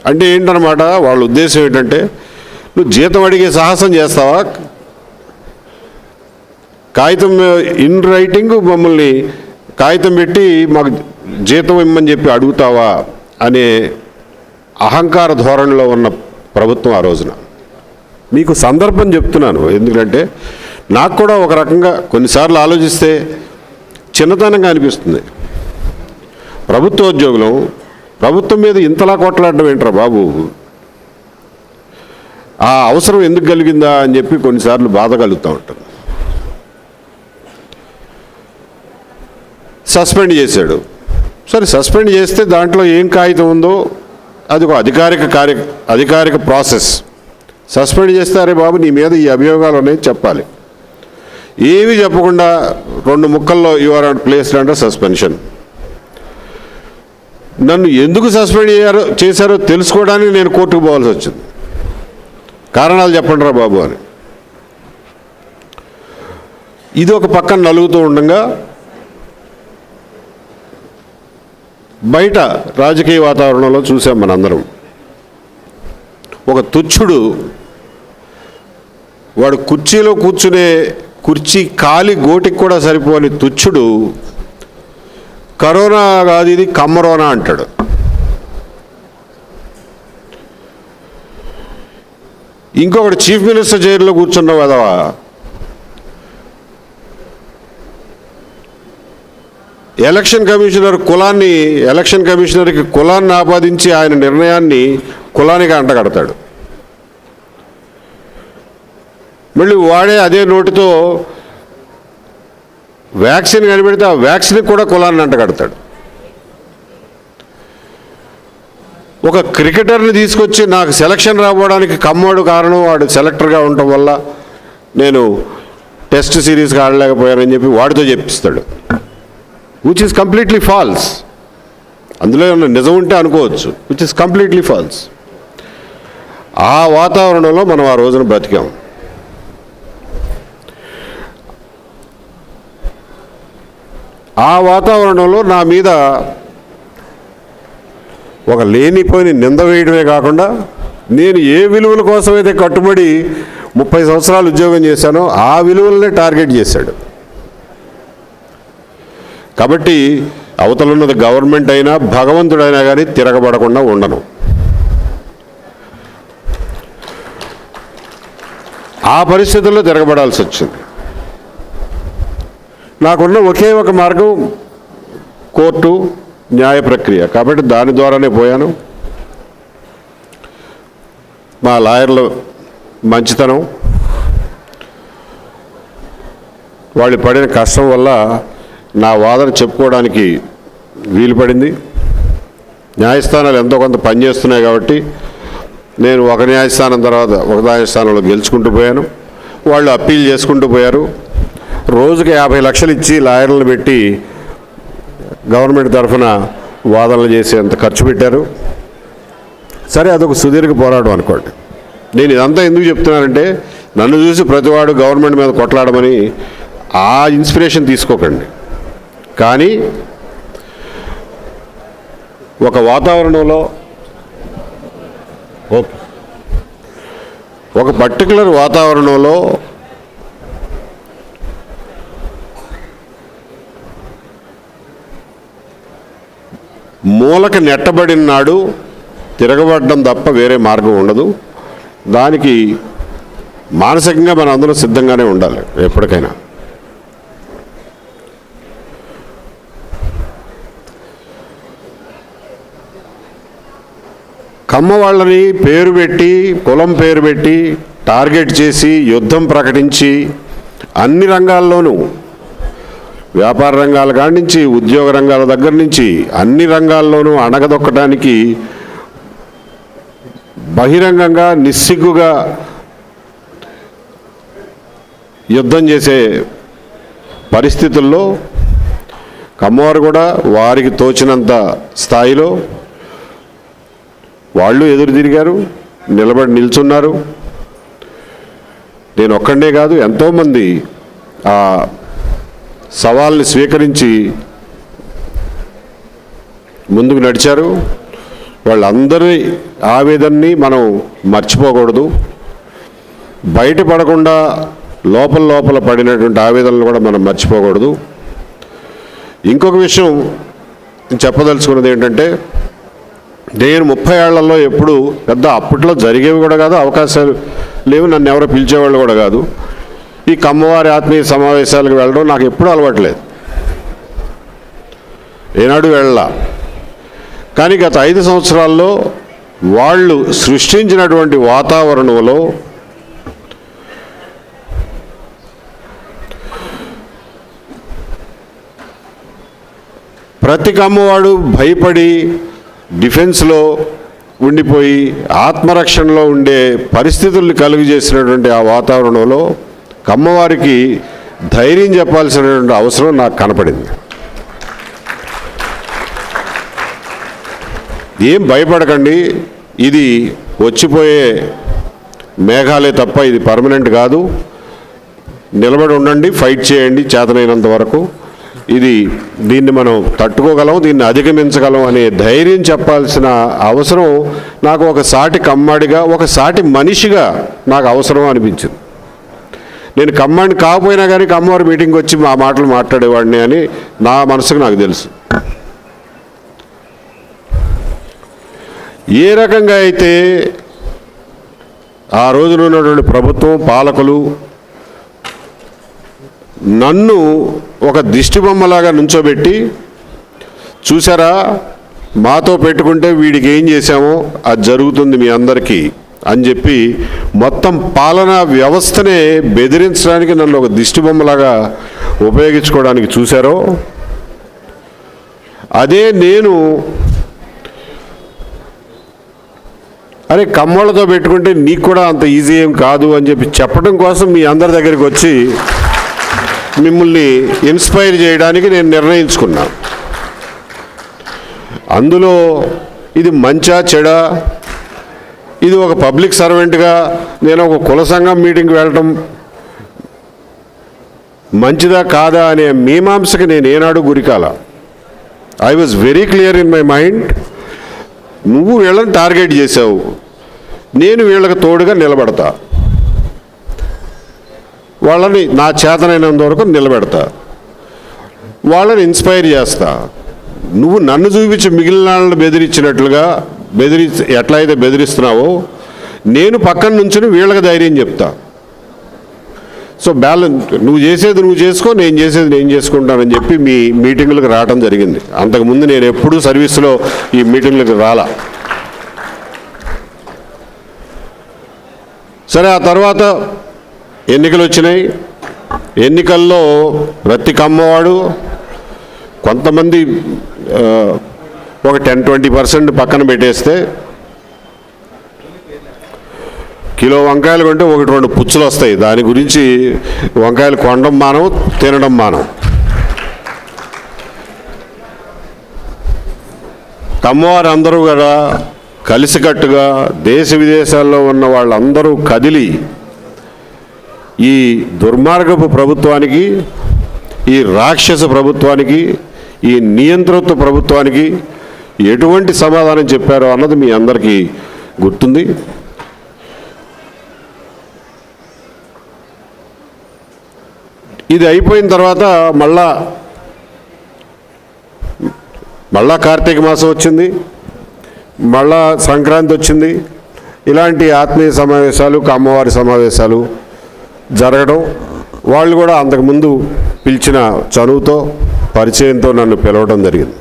అంటే ఏంటన్నమాట, వాళ్ళ ఉద్దేశం ఏంటంటే నువ్వు జీతం అడిగే సాహసం చేస్తావా, కాగితం ఇన్ రైటింగ్ మమ్మల్ని కాగితం పెట్టి మాకు జీతం ఇమ్మని చెప్పి అడుగుతావా అనే అహంకార ధోరణిలో ఉన్న ప్రభుత్వం ఆ రోజున. మీకు సందర్భం చెప్తున్నాను, ఎందుకంటే నాకు కూడా ఒక రకంగా కొన్నిసార్లు ఆలోచిస్తే చిన్నతనంగా అనిపిస్తుంది. ప్రభుత్వోద్యోగులం ప్రభుత్వం మీద ఇంతలా కొట్లాడడం ఏంట్రా బాబు, ఆ అవసరం ఎందుకు కలిగిందా అని చెప్పి కొన్నిసార్లు బాధ కలుగుతూ ఉంటుంది. సస్పెండ్ చేశాడు, సరే సస్పెండ్ చేస్తే దాంట్లో ఏం కాగితం ఉందో అది ఒక అధికారిక ప్రాసెస్. సస్పెండ్ చేస్తారే బాబు నీ మీద ఈ అభియోగాలు అనేది చెప్పాలి. ఏమీ చెప్పకుండా 2 ముక్కల్లో you are placed under suspension. నన్ను ఎందుకు సస్పెండ్ చేశారో తెలుసుకోవడానికి నేను కోర్టుకు పోవాల్సి వచ్చింది. కారణాలు చెప్పండి రా బాబు అని. ఇది ఒక పక్కన నలుగుతూ ఉండగా బయట రాజకీయ వాతావరణంలో చూసాం మనందరం. ఒక తుచ్చుడు, వాడు కుర్చీలో కూర్చునే కుర్చీ కాలి గోటికి కూడా సరిపోని తుచ్చుడు కరోనా కాదు ఇది కమ్మరోనా అంటాడు. ఇంకొకటి చీఫ్ మినిస్టర్ చైర్లో కూర్చున్న వదవా ఎలక్షన్ కమిషనర్కి కులాన్ని ఆపాదించి ఆయన నిర్ణయాన్ని కులానికి అంటగడతాడు. మళ్ళీ వాడే అదే నోటితో వ్యాక్సిన్ కనిపెడితే ఆ వ్యాక్సిన్కి కూడా కులాన్ని అంటగడతాడు. ఒక క్రికెటర్ని తీసుకొచ్చి నాకు సెలక్షన్ రావడానికి కమ్మోడు కారణం, వాడు సెలెక్టర్గా ఉండటం వల్ల నేను టెస్ట్ సిరీస్గా ఆడలేకపోయానని చెప్పి వాడితో చెప్పిస్తాడు. Which is completely false. అందులో ఏమన్నా నిజం ఉంటే అనుకోవచ్చు, విచ్ ఈస్ కంప్లీట్లీ ఫాల్స్. ఆ వాతావరణంలో మనం ఆ రోజున బ్రతికాం. ఆ వాతావరణంలో నా మీద ఒక లేనిపోయిన నింద వేయడమే కాకుండా నేను ఏ విలువల కోసమైతే కట్టుబడి 30 సంవత్సరాలు ఉద్యోగం చేశానో ఆ విలువలనే టార్గెట్ చేశాడు. కాబట్టి అవతలున్నది గవర్నమెంట్ అయినా భగవంతుడైనా కానీ తిరగబడకుండా ఉండను. ఆ పరిస్థితుల్లో తిరగబడాల్సి వచ్చింది. నాకున్న ఒకే ఒక మార్గం కోర్టు, న్యాయ ప్రక్రియ. కాబట్టి దాని ద్వారానే పోయాను. మా లాయర్లు మంచితనం, వాళ్ళు పడిన కష్టం వల్ల నా వాదన చెప్పుకోవడానికి వీలు పడింది. న్యాయస్థానాలు ఎంతో కొంత పనిచేస్తున్నాయి కాబట్టి నేను ఒక న్యాయస్థానం తర్వాత ఒక న్యాయస్థానంలో గెలుచుకుంటూ పోయాను. వాళ్ళు అప్పీల్ చేసుకుంటూ పోయారు. రోజుకి 50 లక్షలు ఇచ్చి లాయర్లను పెట్టి గవర్నమెంట్ తరఫున వాదనలు చేసేంత ఖర్చు పెట్టారు. సరే, అదొక సుదీర్ఘ పోరాటం అనుకోండి. నేను ఇదంతా ఎందుకు చెప్తున్నానంటే నన్ను చూసి ప్రతివాడు గవర్నమెంట్ మీద కొట్లాడమని ఆ ఇన్స్పిరేషన్ తీసుకోకండి. కానీ ఒక వాతావరణంలో ఒక పర్టికులర్ వాతావరణంలో మూలక నెట్టబడిన నాడు తిరగబడడం తప్ప వేరే మార్గం ఉండదు. దానికి మానసికంగా మనం అందరం సిద్ధంగానే ఉండాలి ఎప్పటికైనా. కమ్మ వాళ్ళని పేరు పెట్టి, కులం పేరు పెట్టి టార్గెట్ చేసి యుద్ధం ప్రకటించి అన్ని రంగాల్లోనూ, వ్యాపార రంగాల కాడి నుంచి ఉద్యోగ రంగాల దగ్గర నుంచి అన్ని రంగాల్లోనూ అణగదొక్కడానికి బహిరంగంగా నిస్సిగ్గుగా యుద్ధం చేసే పరిస్థితుల్లో కమ్మవారు కూడా వారికి తోచినంత స్థాయిలో వాళ్ళు ఎదురు తిరిగారు, నిల్చున్నారు. నేను ఒక్కడే కాదు, ఎంతోమంది ఆ సవాల్ని స్వీకరించి ముందుకు నడిచారు. వాళ్ళందరి ఆవేదనని మనం మర్చిపోకూడదు. బయటపడకుండా లోపల పడినటువంటి ఆవేదనలు కూడా మనం మర్చిపోకూడదు. ఇంకొక విషయం చెప్పదలుచుకున్నది ఏంటంటే, నేను 30 ఏళ్లలో ఎప్పుడు పెద్ద అప్పట్లో జరిగేవి కూడా కాదు, అవకాశాలు లేవు, నన్ను ఎవరో పిలిచేవాళ్ళు కూడా కాదు. ఈ కమ్మవారి ఆత్మీయ సమావేశాలకు వెళ్ళడం నాకు ఎప్పుడూ అలవాట్లేదు, ఏనాడు వెళ్ళా. కానీ గత 5 సంవత్సరాల్లో వాళ్ళు సృష్టించినటువంటి వాతావరణంలో ప్రతి కమ్మవాడు భయపడి డిఫెన్స్లో ఉండిపోయి ఆత్మరక్షణలో ఉండే పరిస్థితుల్ని కలుగజేసినటువంటి ఆ వాతావరణంలో కమ్మవారికి ధైర్యం చెప్పాల్సినటువంటి అవసరం నాకు కనపడింది. ఏం భయపడకండి, ఇది వచ్చిపోయే మేఘాలే తప్ప ఇది పర్మనెంట్ కాదు, నిలబడి ఉండండి, ఫైట్ చేయండి చేతనైనంత వరకు, దీన్ని మనం తట్టుకోగలం, దీన్ని అధిగమించగలం అనే ధైర్యం చెప్పాల్సిన అవసరం నాకు ఒక సాటి కమ్మాడిగా, ఒక సాటి మనిషిగా నాకు అవసరం అనిపించింది. నేను కమ్మాడిని కాకపోయినా కానీ కమ్మవారి మీటింగ్కి వచ్చి మా మాటలు మాట్లాడేవాడిని అని నా మనసుకు నాకు తెలుసు. ఏ రకంగా అయితే ఆ రోజున ఉన్నటువంటి ప్రభుత్వం, పాలకులు నన్ను ఒక దిష్టిబొమ్మలాగా నుంచోబెట్టి, చూసారా మాతో పెట్టుకుంటే వీడికి ఏం చేశామో అది జరుగుతుంది మీ అందరికీ అని చెప్పి మొత్తం పాలనా వ్యవస్థనే బెదిరించడానికి నన్ను ఒక దిష్టిబొమ్మలాగా ఉపయోగించుకోవడానికి చూశారో, అదే నేను అరే కమ్మోళ్ళతో పెట్టుకుంటే నీకు కూడా అంత ఈజీ ఏం కాదు అని చెప్పి చెప్పడం కోసం మీ అందరి దగ్గరికి వచ్చి మిమ్మల్ని ఇన్స్పైర్ చేయడానికి నేను నిర్ణయించుకున్నా. అందులో ఇది మంచా చెడా, ఇది ఒక పబ్లిక్ సర్వెంట్గా నేను ఒక కుల సంఘం మీటింగ్కి వెళ్ళటం మంచిదా కాదా అనే మీమాంసకి నేను ఏనాడు గురికాల. I was very clear in my mind. నువ్వు వీళ్ళని టార్గెట్ చేసావు, నేను వీళ్ళకి తోడుగా నిలబడతా, వాళ్ళని నా చేతనైనంత వరకు నిలబెడతా, వాళ్ళని ఇన్స్పైర్ చేస్తా. నువ్వు నన్ను చూపించి మిగిలిన వాళ్ళని బెదిరించినట్లుగా ఎట్లయితే బెదిరిస్తున్నావో నేను పక్కన నుంచుని వీళ్ళకి ధైర్యం చెప్తా. సో బ్యాలెన్స్, నువ్వు చేసేది నువ్వు చేసుకో, నేను చేసేది నేను చేసుకుంటానని చెప్పి మీ మీటింగులకు రావడం జరిగింది. అంతకుముందు నేను ఎప్పుడూ సర్వీస్లో ఈ మీటింగులకు రాలా. సరే, ఆ తర్వాత ఎన్నికలు వచ్చినాయి. ఎన్నికల్లో ప్రతి కమ్మవాడు కొంతమంది ఒక 10-20% పక్కన పెట్టేస్తే కిలో వంకాయలు కొంటే 1-2 పుచ్చులు వస్తాయి. దాని గురించి వంకాయలు కొనడం మానం, తినడం మానం. కమ్మవారు అందరూ కూడా కలిసికట్టుగా దేశ విదేశాల్లో ఉన్న వాళ్ళందరూ కదిలి ఈ దుర్మార్గపు ప్రభుత్వానికి, ఈ రాక్షస ప్రభుత్వానికి, ఈ నియంతృత్వ ప్రభుత్వానికి ఎటువంటి సమాధానం చెప్పారో అన్నది మీ అందరికీ గుర్తుంది. ఇది అయిపోయిన తర్వాత మళ్ళా కార్తీక మాసం వచ్చింది, మళ్ళా సంక్రాంతి వచ్చింది. ఇలాంటి ఆత్మీయ సమావేశాలు, అమ్మవారి సమావేశాలు జరగడం, వాళ్ళు కూడా అంతకుముందు పిలిచిన చనువుతో, పరిచయంతో నన్ను పిలవడం జరిగింది.